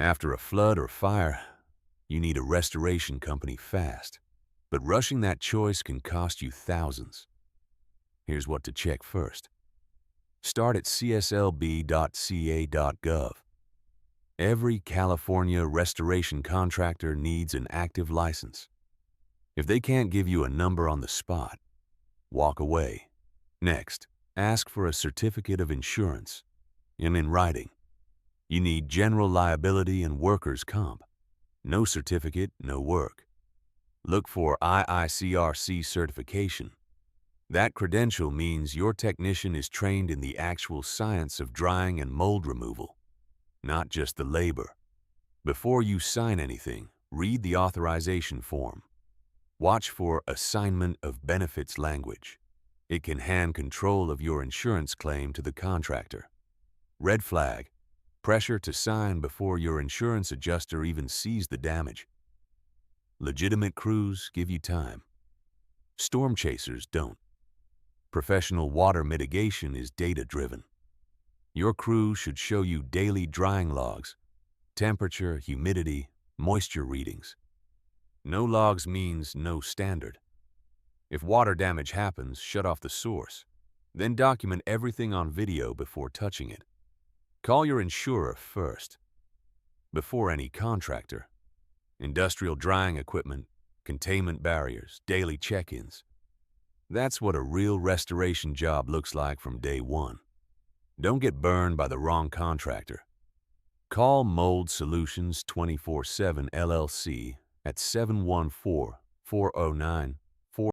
After a flood or fire, you need a restoration company fast. But rushing that choice can cost you thousands. Here's what to check first. Start at cslb.ca.gov. Every California restoration contractor needs an active license. If they can't give you a number on the spot, walk away. Next, ask for a certificate of insurance, and in writing. You need general liability and workers' comp. No certificate, no work. Look for IICRC certification. That credential means your technician is trained in the actual science of drying and mold removal, not just the labor. Before you sign anything, read the authorization form. Watch for assignment of benefits language. It can hand control of your insurance claim to the contractor. Red flag. Pressure to sign before your insurance adjuster even sees the damage. Legitimate crews give you time. Storm chasers don't. Professional water mitigation is data-driven. Your crew should show you daily drying logs, temperature, humidity, moisture readings. No logs means no standard. If water damage happens, shut off the source. Then document everything on video before touching it. Call your insurer first. Before any contractor. Industrial drying equipment, containment barriers, daily check-ins. That's what a real restoration job looks like from day one. Don't get burned by the wrong contractor. Call Mold Solutionz 24/7 LLC at 714-409